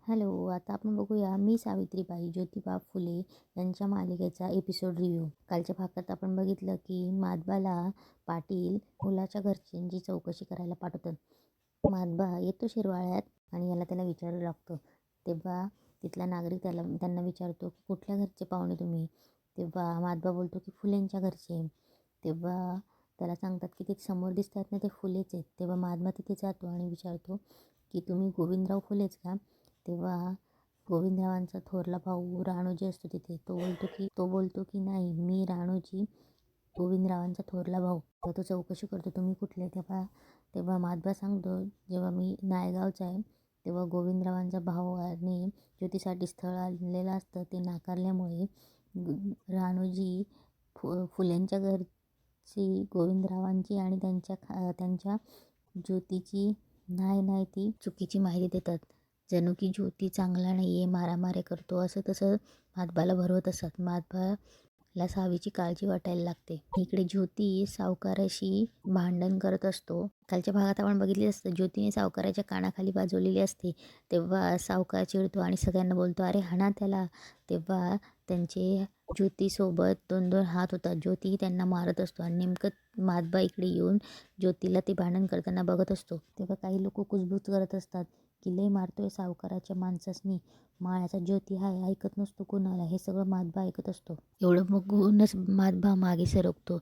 Hello, आता आपण बघूया मी सावित्रीबाई ज्योतिबा फुले यांच्या मालिकेचा एपिसोड रिव्ह्यू. कालच्या भागात आपण बघितलं की माधवाला पाटील मुलाच्या घरच्यांची चौकशी करायला पाठवतात. माधवा येतो शिरवाळ्यात आणि त्याला विचारू लागतो. तेव्हा तिथला नागरिक त्यांना विचारतो की कुठल्या घरचे पाहुणे तुम्ही. तेव्हा माधवा बोलतो की फुलेंच्या घरचे. तेव्हा त्याला सांगतात की ते समोर दिसत आहेत ना, ते फुलेच आहेत. तेव्हा माधवा तिथे जातो आणि विचारतो की तुम्ही गोविंदराव फुलेच का. तेव्हा गोविंदरावांचा थोरला भाऊ राणूजी असतो तिथे. तो बोलतो की नाही, मी राणूजी, गोविंदरावांचा थोरला भाऊ. तेव्हा तो चौकशी करतो तुम्ही कुठले. तेव्हा माधवा सांगतो जेव्हा मी नायगावचा आहे. तेव्हा गोविंदरावांचा भाऊ आणि ज्योतीसाठी स्थळ आणलेलं असतं, ते नाकारल्यामुळे राणूजी फुल्यांच्या घरची गोविंदरावांची आणि त्यांच्या ज्योतीची नाही ती चुकीची माहिती देतात. जणू की ज्योती चांगला नाही आहे, मारामारी करतो, असं तसं माधवाला भरवत असतात. माधवाला सावीची काळजी वाटायला लागते. इकडे ज्योती सावकाराशी भांडण करत असतो. कालच्या भागात आपण बघितले असतं, ज्योतीने सावकाराच्या कानाखाली वाजवलेली असते. तेव्हा सावकार चिडतो आणि सगळ्यांना बोलतो, अरे हाणा त्याला. तेव्हा त्यांचे ज्योतीसोबत 2-2 हात होतात. ज्योतीही त्यांना मारत असतो आणि नेमकं माधवा इकडे येऊन ज्योतीला ते भांडण करताना बघत असतो. तेव्हा काही लोक कुजबूज करत असतात की लय मारतोय सावकाराच्या माणसासनी, माळ्याचा ज्योती हाय, ऐकत नसतो कोणाला. हे सगळं माधवा ऐकत असतो. एवढं बघूनच माधवा मागे सरकतो.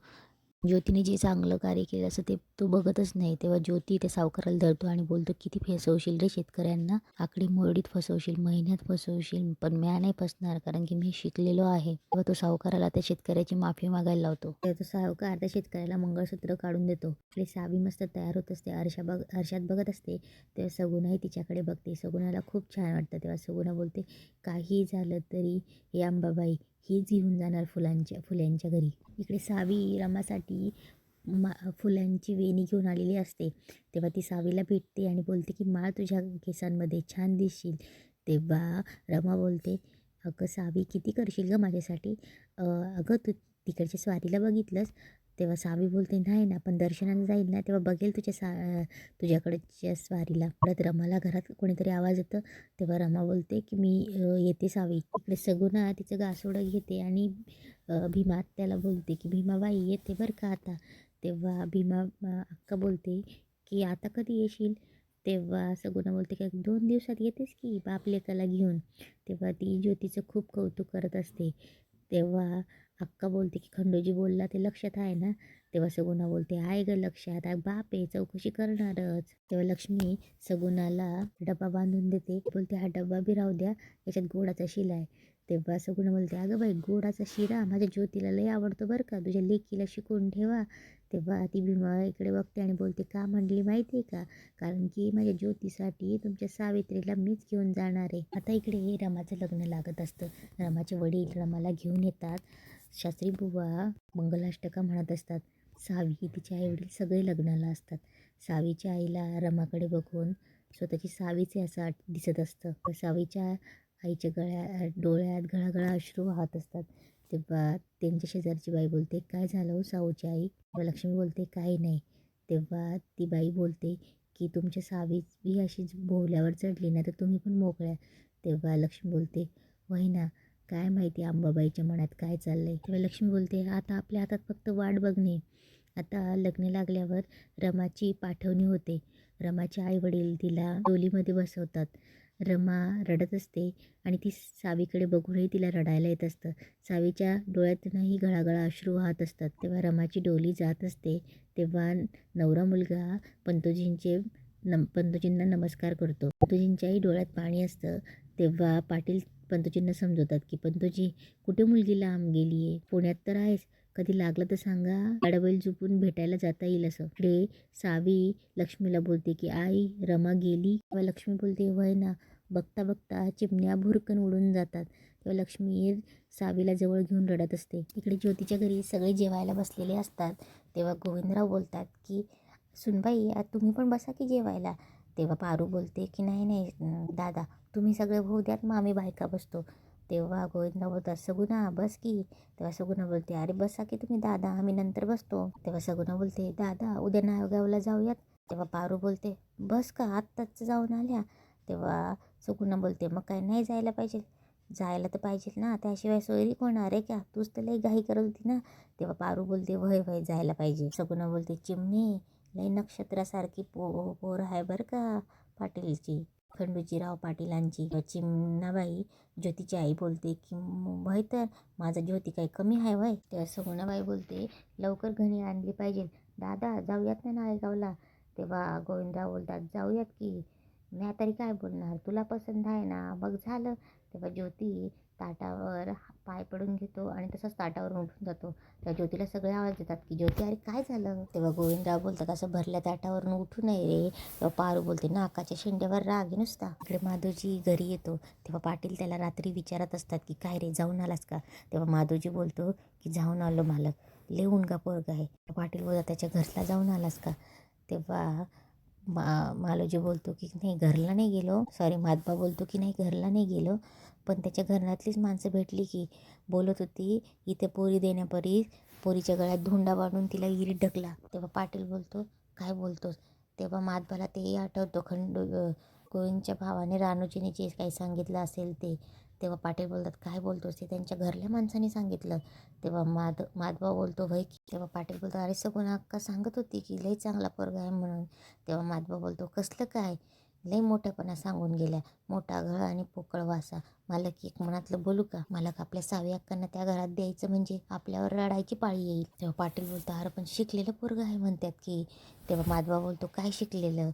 ज्योतीने जे चांगलं कार्य केलं असं ते तो बघतच नाही. तेव्हा ज्योती त्या सावकाराला धरतो आणि बोलतो, किती फसवशील रे शेतकऱ्यांना, आकडी मोडीत फसवशील, महिन्यात फसवशील, पण म्या नाही फसणार, कारण की मी शिकलेलो आहे. तेव्हा तो सावकाराला त्या शेतकऱ्याची माफी मागायला लावतो. तेव्हा तो सावकार त्या शेतकऱ्याला मंगळसूत्र काढून देतो. आपली सावी मस्त तयार होत असते, आरशात बघत असते. तेव्हा सगुणाही तिच्याकडे बघते. सगुणाला खूप छान वाटतं. तेव्हा सगुणा बोलते, काही झालं तरी हे अंबाबाई हीच घेऊन जाणार फुल्यांच्या घरी. इकडे सावी रमासाठी फुलांची वेणी घेऊन आलेली असते. तेव्हा ती सावीला भेटते आणि बोलते की माळ तुझ्या केसांमध्ये छान दिसशील. तेव्हा रमा बोलते, अगं सावी किती करशील ग माझ्यासाठी. अगं तू तिकडच्या स्वारीला बघितलंस. तेव्हा सावी बोलते, नाही ना, पण दर्शनाला जाईल ना तेव्हा बघेल तुझ्याकडच्या स्वारीला. परत रमाला घरात कोणीतरी आवाज येतं. तेव्हा रमा बोलते की मी येते सावी. इकडे सगुणा तिचं गासोडं घेते आणि भीमा त्याला बोलते की भीमाबाई येते बरं का आता. तेव्हा भीमा अक्का बोलते की आता कधी येशील. तेव्हा सगुणा बोलते की 2 दिवसात येतेस की बाप लेकाला घेऊन. तेव्हा ती ज्योतीचं खूप कौतुक करत असते. तेव्हा अक्का बोलते की खंडोजी बोलला ते लक्षात आहे ना. तेव्हा सगुणा बोलते, आहे ग लक्षात, बाप आहे, चौकशी करणारच. तेव्हा लक्ष्मी सगुणाला डबा बांधून देते. बोलते हा डबा बी राहू द्या, याच्यात गोडाचा शिला आहे. तेव्हा सगुणा बोलते, अगं बाई गोडाचा शिरा माझ्या ज्योतीला लय आवडतो बरं का, तुझ्या लेकीला शिकवून ठेवा. तेव्हा ती भीमा इकडे बघते आणि बोलते, का म्हणली माहिती आहे का, कारण की माझ्या ज्योतीसाठी तुमच्या सावित्रीला मीच घेऊन जाणार आहे. आता इकडे रमाचं लग्न लागत असतं. रमाचे वडील रमाला घेऊन येतात. शास्त्री बुवा मंगलाष्टका म्हणत असतात. सावी, तिचे आईवडील सगळे लग्नाला असतात. सावीच्या आईला रमाकडे बघून स्वतःची सावीचे असं दिसत असतं. तर सावीच्या आईच्या डोळ्यात गळागळा अश्रू वाहत असतात. तेव्हा त्यांच्या शेजारची बाई बोलते, काय झालं हो साऊची आई. तेव्हा लक्ष्मी बोलते, काही नाही. तेव्हा ती बाई बोलते की तुमच्या सावी बी अशीच भोवल्यावर चढली ना तर तुम्ही पण मोकळ्या. तेव्हा लक्ष्मी बोलते, वही ना, काय माहिती अंबाबाईच्या मनात काय चाललंय. तेव्हा लक्ष्मी बोलते, आता आपल्या हातात फक्त वाट बघणे. आता लग्न लागल्यावर रमाची पाठवणी होते. रमाचे आई वडील तिला डोलीमध्ये बसवतात. रमा रडत असते आणि ती सावीकडे बघूनही तिला रडायला येत असतं. सावीच्या डोळ्यातूनही गळागळा अश्रू वाहत असतात. तेव्हा रमाची डोली जात असते. तेव्हा नवरा मुलगा पंतोजींना नमस्कार करतो. पंतोजींच्याही डोळ्यात पाणी असतं. तेव्हा पाटील पंतोजींना समजवतात की पंतोजी, कुठे मुलगी लांब गेली आहे, पुण्यात तर आहेस, कधी लागलं तर सांगा, गाडबैल झुपून भेटायला जाता येईल असं. इकडे सावी लक्ष्मीला बोलते की आई रमा गेली. तेव्हा लक्ष्मी बोलते, वय ना, बघता बघता चिमण्या भुरकन उडून जातात. तेव्हा लक्ष्मी सावीला जवळ घेऊन रडत असते. इकडे ज्योतीच्या घरी सगळे जेवायला बसलेले असतात. तेव्हा गोविंदराव बोलतात की सुनबाई, आज तुम्ही पण बसा की जेवायला. तेव्हा पारू बोलते की नाही नाही दादा, तुम्ही सगळे भाऊ द्यात, मग आम्ही बायका बसतो. तेव्हा गोविंदराव बोलतात, सगुणा बस की. तेव्हा सगुणा बोलते, अरे बसा की तुम्ही दादा, आम्ही नंतर बसतो. तेव्हा सगुणा बोलते, दादा उद्या नायगावला जाऊयात. तेव्हा पारू बोलते, बस का, आत्ताच जाऊन आल्या. तेव्हा सगुणा बोलते मग काय नाही जायला पाहिजे, जायला तर पाहिजे ना, त्याशिवाय सोयरी होणार आहे का, तूच तर लई घाई करत होती ना. तेव्हा पारू बोलते वय वय जायला पाहिजे. सगुणा बोलते चिमणी लई नक्षत्रासारखी पोर आहे बरं का पाटीलची, खंडूजीराव पाटीलांची. चिमणाबाई ज्योतीची आई बोलते की वय तर माझा ज्योती काही कमी आहे वय. तेव्हा सगुणाबाई बोलते लवकर घणी आणली पाहिजे, दादा जाऊयात ना नाळेगावला. तेव्हा गोविंदराव बोलतात जाऊयात की, मी तरी काय बोलणार, तुला पसंत आहे ना मग झालं. तेव्हा ज्योती ताटावर पाय पडून घेतो आणि तसंच ताटावरून उठून जातो. त्या ज्योतीला सगळे आवाज देतात की ज्योती अरे काय झालं. तेव्हा गोविंदराव बोलतात असं भरल्या ताटावरून उठू नये रे. तेव्हा पारू बोलते नाकाच्या शेंड्यावर राग आहे नुसता. इकडे माधवजी घरी येतो तेव्हा पाटील त्याला रात्री विचारत असतात की काय रे जाऊन आलास का. तेव्हा माधवजी बोलतो की जाऊन आलो मालक, लिहून का पोरगा आहे. पाटील बोलतात त्याच्या घरला जाऊन आलास का. तेव्हा मालोजी बोलतो की नाही घरला नाही गेलो, सॉरी माधबा बोलतो की नाही घरला नाही गेलो, पण त्याच्या घरातलीच माणसं भेटली की बोलत होती इथे पोरी देण्यापरी पोरीच्या गळ्यात धोंडा बांधून तिला इरीत ढकला. तेव्हा पाटील बोलतो काय बोलतोस. तेव्हा माधबाला तेही आठवतो गोविंदच्या भावाने रानूजीने जे काही सांगितलं असेल ते. तेव्हा पाटील बोलतात काय बोलतोस, ते त्यांच्या घरल्या माणसाने सांगितलं. तेव्हा माधबा बोलतो भाई. तेव्हा पाटील बोलतो अरे सगुणा अक्का सांगत होती की लई चांगला पोरगा आहे म्हणून. तेव्हा माधबा बोलतो कसलं काय, लई मोठ्यापणा सांगून गेल्या, मोठा गळ आणि पोकळ वासा. मालक एक मनातलं बोलू का, मालक आपल्या सावी अक्कांना त्या घरात द्यायचं म्हणजे आपल्यावर रडायची पाळी येईल. तेव्हा पाटील बोलतो अरे पण शिकलेलं पोरगा आहे म्हणतात की. तेव्हा माधबा बोलतो काय शिकलेलं,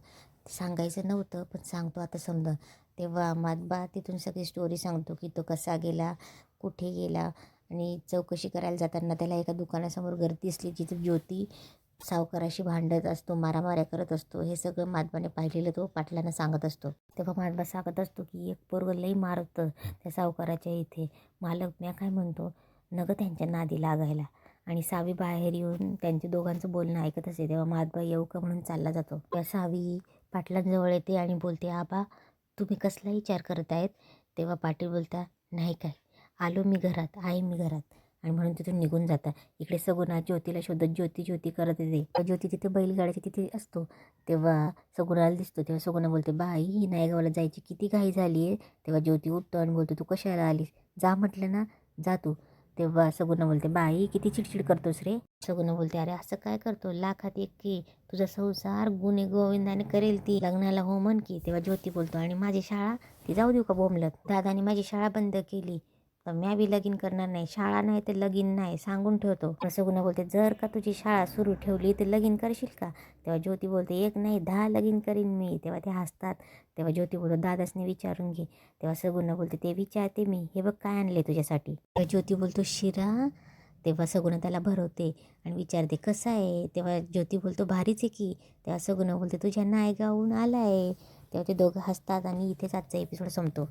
सांगायचं नव्हतं पण सांगतो आता समजा. तेव्हा माधबा तिथून सगळी स्टोरी सांगतो की तो कसा गेला, कुठे गेला आणि चौकशी करायला जाताना त्याला एका दुकानासमोर गर्दी दिसली जिथे ज्योती सावकाराशी भांडत असतो, मारामाऱ्या करत असतो. हे सगळं माधबाने पाहिलेलं तो पाटलांना सांगत असतो. तेव्हा माधबा सांगत असतो की एक पोरगं लई मारतं त्या सावकाराच्या इथे. मालक म्या काय म्हणतो नगं त्यांच्या नादी लागायला. आणि सावी बाहेर येऊन त्यांच्या दोघांचं बोलणं ऐकत असते. तेव्हा माधबा येऊ का म्हणून चालला जातो. त्या सावी पाटलांजवळ येते आणि बोलते आबा तुम्ही कसला विचार करत आहेत. तेव्हा पाटील बोलता नाही काय, आलो मी घरात, आहे मी घरात, आणि म्हणून तिथून निघून जातात. इकडे सगुणा ज्योतीला शोधत ज्योती ज्योती करत येते. ज्योती तिथे बैलगाड्याच्या तिथे असतो तेव्हा सगुणाला दिसतो. तेव्हा सगुणा बोलते बाई ही नायगावला जायची किती घाई झाली आहे. तेव्हा ज्योती उठतो आणि बोलतो तू कशाला आलीस, जा म्हटलं ना जा तू. तेव्हा सगुणा बोलते बाई किती चिडचिड करतोस रे. सगुणा बोलते अरे असं काय करतो, लाखात एक की तुझा संसार गुणे गोविंदाने करेल ती, लग्नाला हो म्हण की. तेव्हा ज्योती बोलतो आणि माझी शाळा ती जाऊ देऊ का बोंबलत, दादाने माझी शाळा बंद केली तर म्या बी लगीन करणार नाही, शाळा नाही तर लगीन नाही सांगून ठेवतो. सगुणा बोलते जर का तुझी शाळा सुरू ठेवली तर लगीन करशील का. तेव्हा ज्योती बोलते एक नाही 10 लगीन करीन मी. तेव्हा ते हसतात. तेव्हा ज्योती बोलतो दादासने विचारून घे. तेव्हा सगुणा बोलते ते विचारते मी, हे बघ काय आणले तुझ्यासाठी. तेव्हा ज्योती बोलतो शिरा. तेव्हा सगुणा त्याला भरवते आणि विचारते कसा आहे. तेव्हा ज्योती बोलतो भारीच आहे की. तेव्हा सगुणा बोलते तुझ्या नायगावहून आला आहे. तेव्हा ते दोघं हसतात आणि इथेच आजचा एपिसोड संपतो.